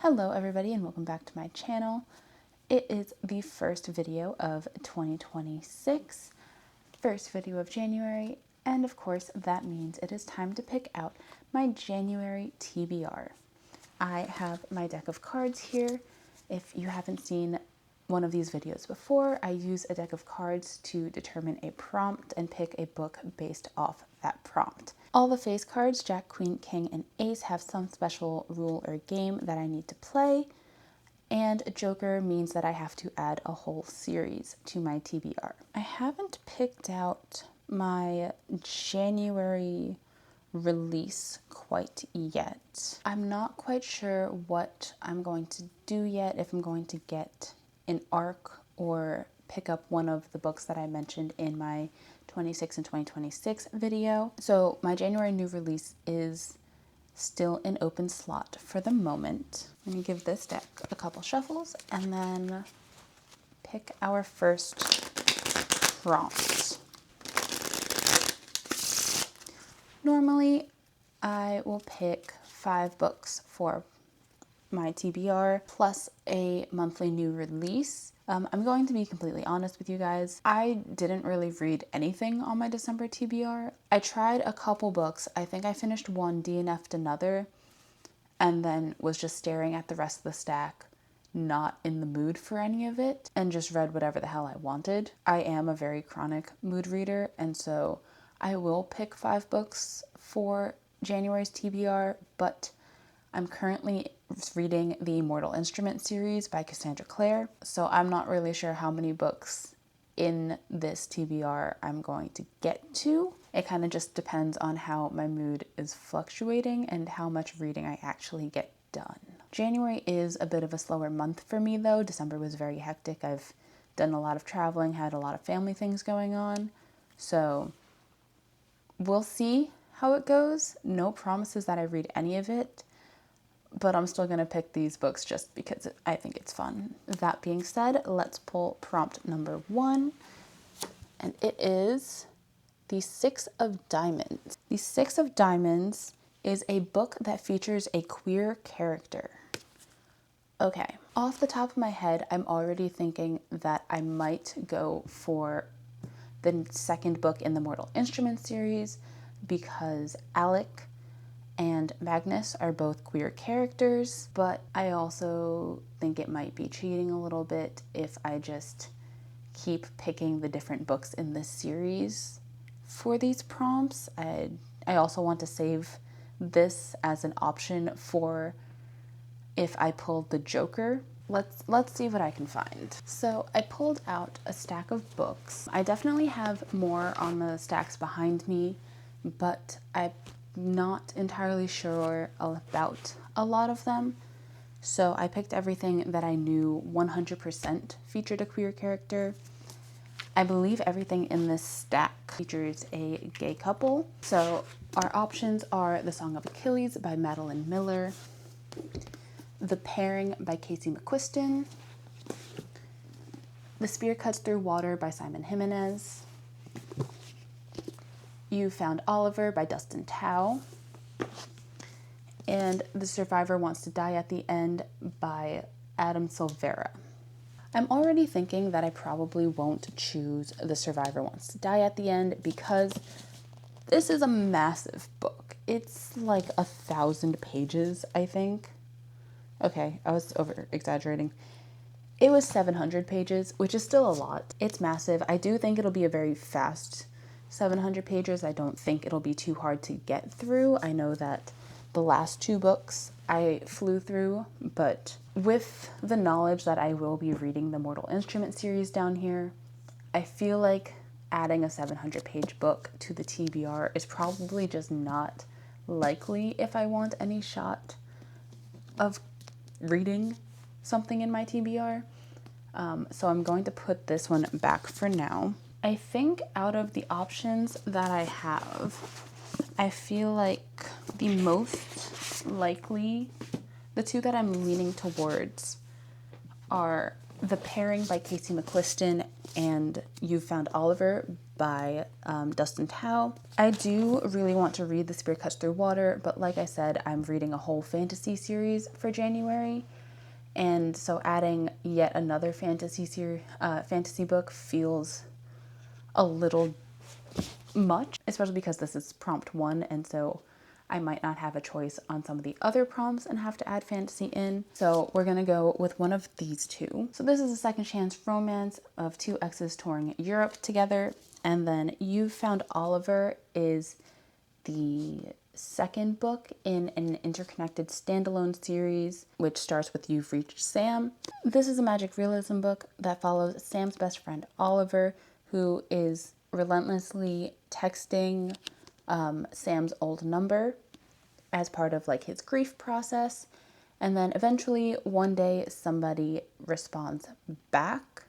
Hello everybody and welcome back to my channel. It is the first video of 2026, first video of January, and of course that means it is time to pick out my January TBR. I have my deck of cards here. If you haven't seen one of these videos before, I use a deck of cards to determine a prompt and pick a book based off that prompt. All the face cards, Jack, Queen, King, and Ace, have some special rule or game that I need to play, and Joker means that I have to add a whole series to my TBR. I haven't picked out my January release quite yet. I'm not quite sure what I'm going to do yet, if I'm going to get an arc or pick up one of the books that I mentioned in my 26 and 2026 video. So my January new release is still an open slot for the moment. I'm gonna give this deck a couple shuffles and then pick our first prompt. Normally, I will pick 5 books for my TBR plus a monthly new release. I'm going to be completely honest with you guys. I didn't really read anything on my December TBR. I tried a couple books. I think I finished one, DNF'd another, and then was just staring at the rest of the stack, not in the mood for any of it, and just read whatever the hell I wanted. I am a very chronic mood reader, and so I will pick 5 books for January's TBR, but I'm currently reading the Mortal Instrument series by Cassandra Clare, so I'm not really sure how many books in this TBR I'm going to get to. It kind of just depends on how my mood is fluctuating and how much reading I actually get done. January is a bit of a slower month for me though. December was very hectic. I've done a lot of traveling, had a lot of family things going on, so we'll see how it goes. No promises that I read any of it, but I'm still going to pick these books just because I think it's fun. That being said, let's pull prompt number 1, and it is The Six of Diamonds. The Six of Diamonds is a book that features a queer character. Okay, off the top of my head, I'm already thinking that I might go for the second book in the Mortal Instrument series because Alec and Magnus are both queer characters, but I also think it might be cheating a little bit if I just keep picking the different books in this series for these prompts. I also want to save this as an option for if I pulled the Joker. Let's see what I can find. So I pulled out a stack of books. I definitely have more on the stacks behind me, but I'm not entirely sure about a lot of them. So I picked everything that I knew 100% featured a queer character. I believe everything in this stack features a gay couple. So our options are The Song of Achilles by Madeline Miller, The Pairing by Casey McQuiston, The Spear Cuts Through Water by Simon Jimenez, You Found Oliver by Dustin Thao, and The Survivor Wants to Die at the End by Silvera. I'm already thinking that I probably won't choose The Survivor Wants to Die at the End because this is a massive book. It's like 1,000 pages, I think. Okay, I was over exaggerating. It was 700 pages, which is still a lot. It's massive. I do think it'll be a very fast 700 pages. I don't think it'll be too hard to get through. I know that the last 2 books I flew through, but with the knowledge that I will be reading the Mortal Instrument series down here, I feel like adding a 700-page book to the TBR is probably just not likely if I want any shot of reading something in my TBR. So I'm going to put this one back for now. I think out of the options that I have, I feel like the most likely, the 2 that I'm leaning towards are The Pairing by Casey McQuiston and You've Found Oliver by Dustin Thao. I do really want to read The Spear Cuts Through Water, but like I said, I'm reading a whole fantasy series for January, and so adding yet another fantasy book feels a little much, especially because this is prompt 1, and so I might not have a choice on some of the other prompts and have to add fantasy in. So we're gonna go with one of these two. So this is a second chance romance of two exes touring Europe together. And then You've Found Oliver is the second book in an interconnected standalone series, which starts with You've Reached Sam. This is a magic realism book that follows Sam's best friend Oliver, who is relentlessly texting Sam's old number as part of like his grief process, and then eventually one day somebody responds back,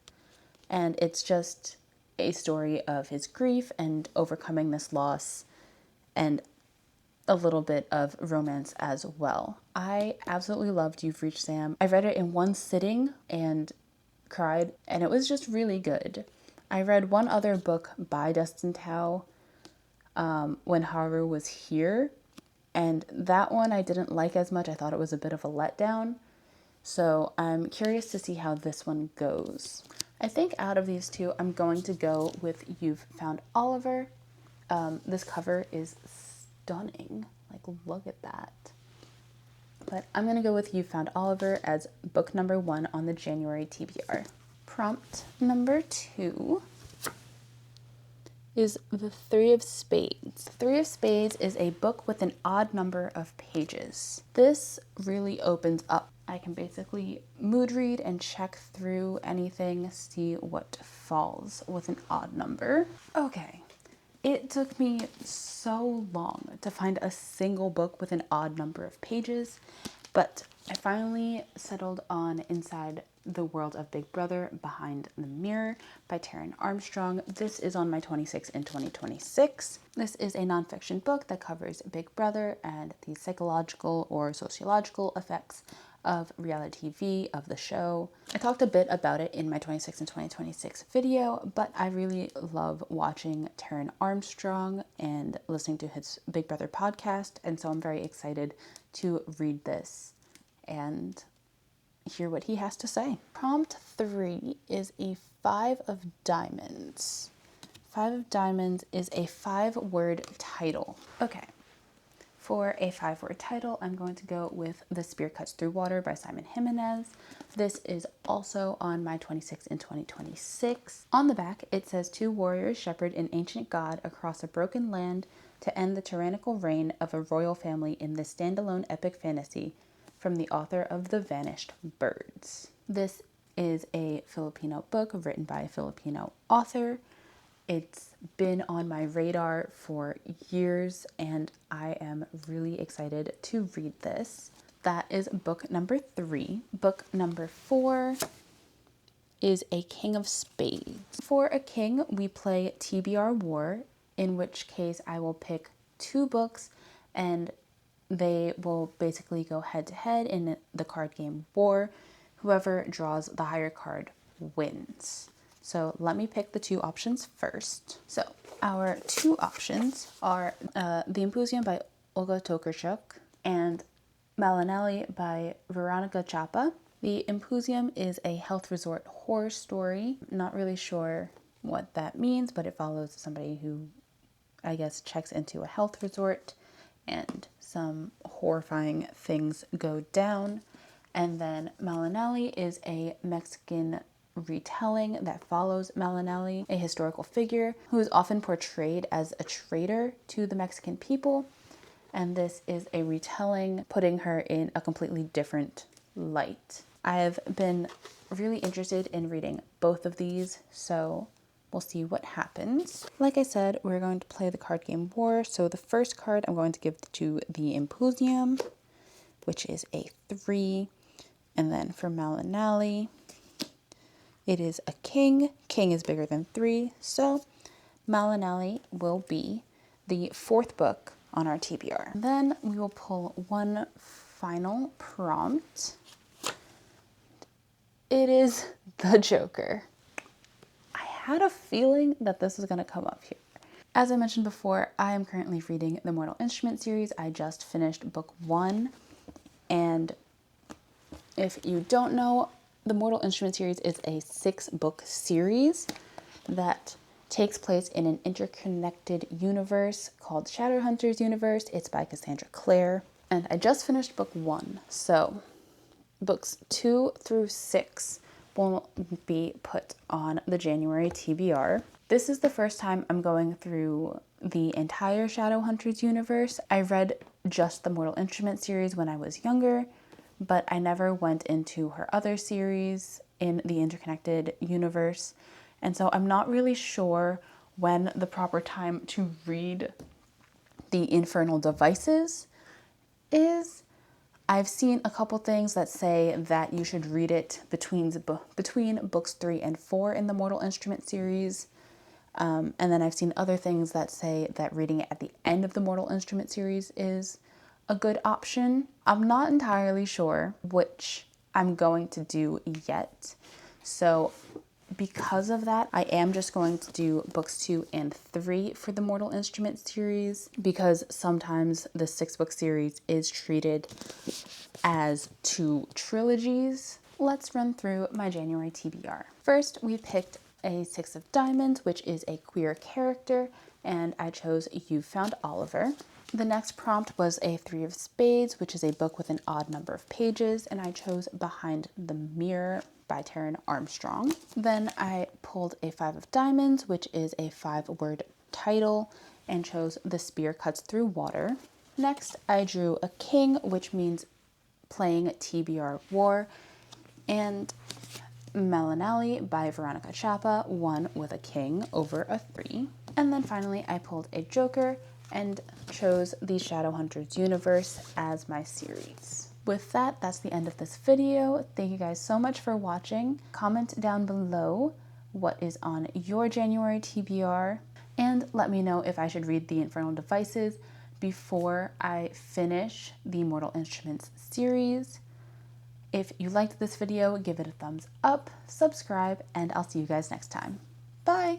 and it's just a story of his grief and overcoming this loss and a little bit of romance as well. I absolutely loved You've Reached Sam. I read it in one sitting and cried, and it was just really good. I read one other book by Dustin Thao when Haru was here, and that one I didn't like as much. I thought it was a bit of a letdown, so I'm curious to see how this one goes. I think out of these two, I'm going to go with You've Found Oliver. This cover is stunning. Like, look at that. But I'm going to go with You've Found Oliver as book number 1 on the January TBR. Prompt number 2 is The Three of Spades. Three of Spades is a book with an odd number of pages. This really opens up. I can basically mood read and check through anything, see what falls with an odd number. Okay, it took me so long to find a single book with an odd number of pages, but I finally settled on Inside the World of Big Brother Behind the Mirror by Taran Armstrong. This is on my 26 in 2026. This is a nonfiction book that covers Big Brother and the psychological or sociological effects of reality TV, of the show. I talked a bit about it in my 26 in 2026 video, but I really love watching Taran Armstrong and listening to his Big Brother podcast, and so I'm very excited to read this and hear what he has to say. Prompt 3 is a 5 of diamonds. 5 of diamonds is a 5-word title. Okay, for a 5-word title, I'm going to go with The Spear Cuts Through Water by Simon Jimenez. This is also on my 26 in 2026. On the back, it says 2 warriors shepherd an ancient god across a broken land to end the tyrannical reign of a royal family in this standalone epic fantasy from the author of The Vanished Birds. This is a Filipino book written by a Filipino author. It's been on my radar for years, and I am really excited to read this. That is book number 3. Book number 4 is A King of Spades. For a king, we play TBR War, in which case I will pick 2 books and they will basically go head to head in the card game War. Whoever draws the higher card wins. So let me pick the 2 options first. So our 2 options are The Empusium by Olga Tokarczuk and Malinalli by Veronica Chapa. The Empusium is a health resort horror story. Not really sure what that means, but it follows somebody who, I guess, checks into a health resort and some horrifying things go down. And then Malinalli is a Mexican retelling that follows Malinalli, a historical figure who is often portrayed as a traitor to the Mexican people. And this is a retelling putting her in a completely different light. I have been really interested in reading both of these, so we'll see what happens. Like I said, we're going to play the card game War. So the first card I'm going to give to the Empusium, which is a 3. And then for Malinalli, it is a king. King is bigger than 3. So Malinalli will be the 4th book on our TBR. Then we will pull one final prompt. It is the Joker. I had a feeling that this was going to come up here. As I mentioned before, I am currently reading the Mortal Instruments series. I just finished book 1, and if you don't know, the Mortal Instruments series is a 6-book series that takes place in an interconnected universe called Shadowhunters universe. It's by Cassandra Clare, and I just finished book 1, so books 2 through 6 will be put on the January TBR. This is the first time I'm going through the entire Shadowhunters universe. I read just the Mortal Instruments series when I was younger, but I never went into her other series in the interconnected universe. And so I'm not really sure when the proper time to read the Infernal Devices is. I've seen a couple things that say that you should read it between books 3 and 4 in the Mortal Instruments series. And then I've seen other things that say that reading it at the end of the Mortal Instruments series is a good option. I'm not entirely sure which I'm going to do yet. So because of that, I am just going to do books 2 and 3 for the Mortal Instruments series, because sometimes the 6-book series is treated as 2 trilogies. Let's run through my January TBR. First, we picked a 6 of Diamonds, which is a queer character, and I chose You Found Oliver. The next prompt was a 3 of Spades, which is a book with an odd number of pages, and I chose Behind the Mirror by Taran Armstrong. Then I pulled a 5 of Diamonds, which is a 5-word title, and chose The Spear Cuts Through Water. Next, I drew a king, which means playing TBR War, and Malinalli by Veronica Chapa, 1 with a king over a 3. And then finally, I pulled a joker and chose the Shadowhunters universe as my series. With that, that's the end of this video. Thank you guys so much for watching. Comment down below what is on your January TBR, and let me know if I should read the Infernal Devices before I finish the Mortal Instruments series. If you liked this video, give it a thumbs up, subscribe, and I'll see you guys next time. Bye!